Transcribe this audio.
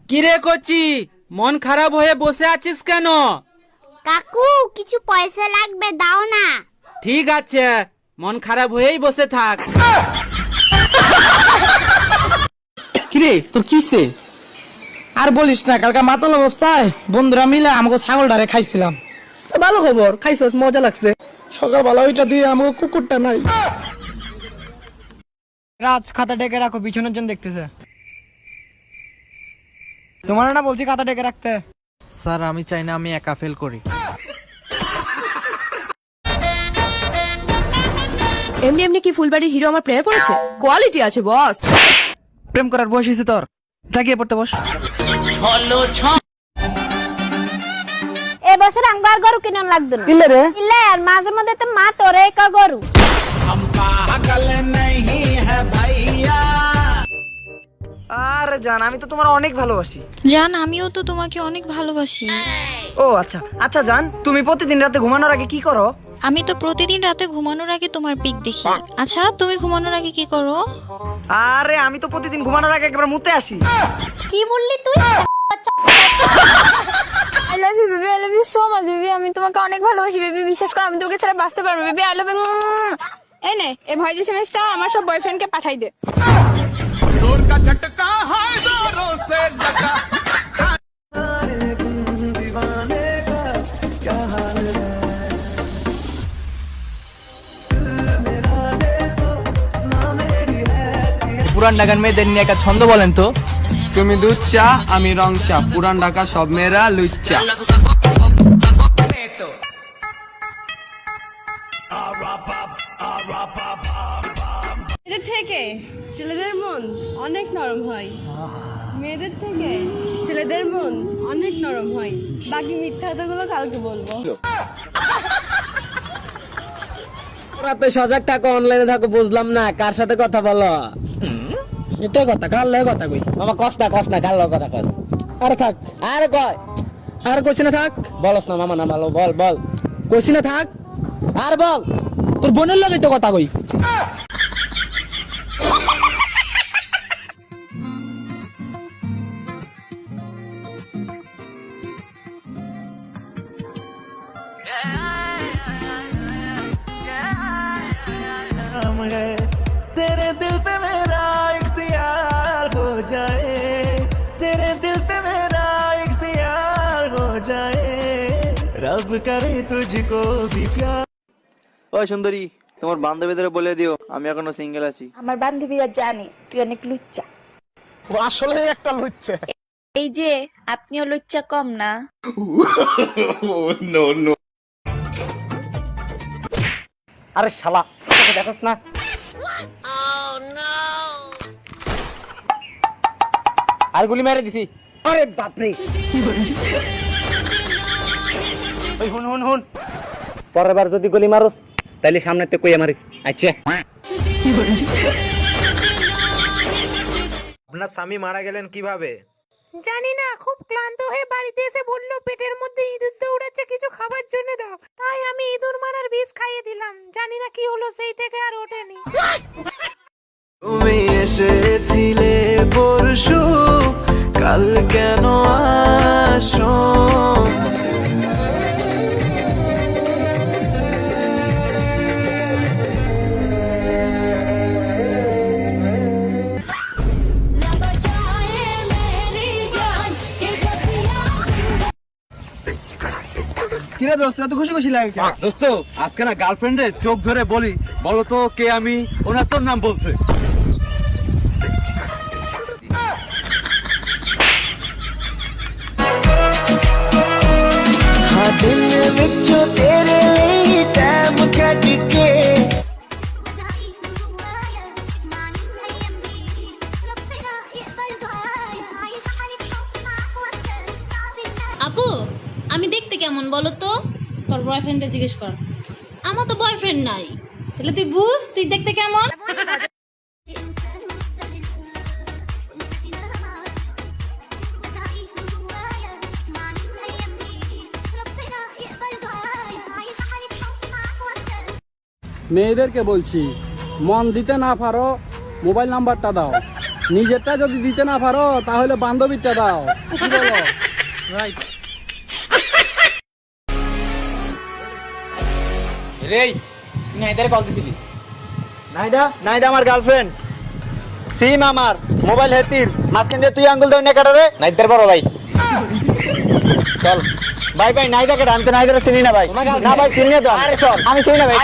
কিরে কচি, মন খারাপ হয়ে বসে আছিস কেন? কাকু কিছু পয়সা লাগবে, দাও না। ঠিক আছে, মন খারাপ হয়েই বসে থাক। কিরে তোর কিসে? আর বলিস না, কালকে মাতাল অবস্থায় বন্ধুরা মিলে আমাকে ছাগলটারে খাইছিলাম। ভালো খবর, খাইছস, মজা লাগছে। সকালবেলা ওইটা দিয়ে আমাকে কুকুরটা নাই। রাজ, খাতা ডেকে রাখো, পিছনের জন দেখতেছে। তোমার না বলছি খাতা ডেকে রাখতে। স্যার আমি চাই না আমি একা ফেল করি। এমনি এমনি কি ফুলবাড়ির হিরো আমার প্রেমে পড়েছে? কোয়ালিটি আছে বস। প্রেম করার বয়স হয়েছে তোর, জাগিয়ে পড়তে বস। এবছর আঙ্গার গরু কিনন লাগতো না। ইলে রে ইলে আর মাঝে মধ্যে তো মা তোরে একা গরু। আরে জান, আমি তো তোমার অনেক ভালোবাসি। জান, আমিও তো তোমাকে অনেক ভালোবাসি। ও আচ্ছা আচ্ছা জান, তুমি প্রতিদিন রাতে ঘুমানোর আগে কি করো? আমি তো প্রতিদিন রাতে ঘুমানোর আগে তোমার পিক দেখি। আচ্ছা, তুমি ঘুমানোর আগে কি করো? আরে আমি তো প্রতিদিন ঘুমানোর আগে একবার মুতে আসি। কি বললি তুই? I love you baby, I love you so much baby. আমি তোমাকে অনেক ভালোবাসি বেবি, বিশ্বাস করো আমি তোমাকে ছাড়া বাঁচতে পারবো বেবি। I love you. এই নে, এই ভয়েস এসএমএসটা আমার সব বয়ফ্রেন্ডকে পাঠাই দে। পুরান ঢাকার মেয়েদের নিয়ে একটা ছন্দ বলেন তো। তুমি দুধ চা, আমি রং চা, পুরান ঢাকা সব মেয়েরা লুচ্চা। মেয়েদের থেকে ছেলেদের মন অনেক নরম হয়, মেয়েদের থেকে ছেলেদের মন অনেক নরম হয়। বাকি মিথ্যা কথাগুলো কালকে বলবো। রাতে সজাগ থাকো, অনলাইনে থাকো, বুঝলাম না কার সাথে কথা বলো। সেটাই কথা, কার লয় কথা কই। মামা কস না কার লয় কথা কস। আরে থাক, আরে কয়, আর কইছি না থাক। বলস না মামা, না ভালো বল বল, কইছি না থাক। আর বল, তোর বোনের লগে তো কথা কই। तेरे दिल पे मेरा इख्तियार हो जाए, तेरे दिल पे मेरा इख्तियार हो जाए, रब करे तुझको भी प्यार। ওই সুন্দরী, তোমার বান্ধবীদের বলে দিও আমি এখনো সিঙ্গেল আছি। আমার বান্ধবীরা জানে তুই অনেক লুচ্চা। ও আসলে একটা লুচ্ছে। এই যে আপনিও লজ্জা কম না। আরে শালা, দেখোস না? আর গুলি মেরে দিছি। আরে বাপরে, ওই হুন হুন হুন, পরের বার যদি গুলি মারোস তাইলে সামনে তে কইয়া মারিস। আচ্ছা, আপনার স্বামী মারা গেলেন কিভাবে? জানি না, খুব ক্লান্ত হয়ে বাড়িতে এসে বললো পেটের মধ্যে ইঁদুর দৌড়াচ্ছে, কিছু খাবার জন্য দাও। তাই আমি ইঁদুর মারার বিষ খাইয়ে দিলাম। জানি না কি হলো, সেই থেকে আর ওঠেনি। তুমি এসেছিলে পরশু, কাল কেন আসো? কিরে দোস্ত, এত খুশি খুশি লাগে কেন? দোস্ত, আজকে না গার্লফ্রেন্ডের চোখ ধরে বলো তো কে আমি, ওনার তোর নাম বলছে। আপু, আমি দেখতে কেমন বলো তো? তোর বয়ফ্রেন্ডে জিজ্ঞেস কর। আমার তো বয়ফ্রেন্ড নাই, তাহলে তুই বুঝ তুই দেখতে কেমন। মেয়েদেরকে বলছি, মন দিতে না পারো মোবাইল নাম্বারটা দাও। নিজেরটা যদি দিতে না পারো তাহলে বান্ধবীরটা দাও কি বলো? রে নাইদারে কল দিছিলি? নাইদা আমার গার্লফ্রেন্ড। সিম আমার, মোবাইল হেতির, মাঝখান দিয়ে তুই আঙ্গুল ধরে কাটা রে। নাইদার বড় ভাই। চল ভাই, নাইদা কেটে, আমি তো নাইদারে চিনি না ভাই। না ভাই, চিনি না তো। আরে চল। আমি চিনি না ভাই।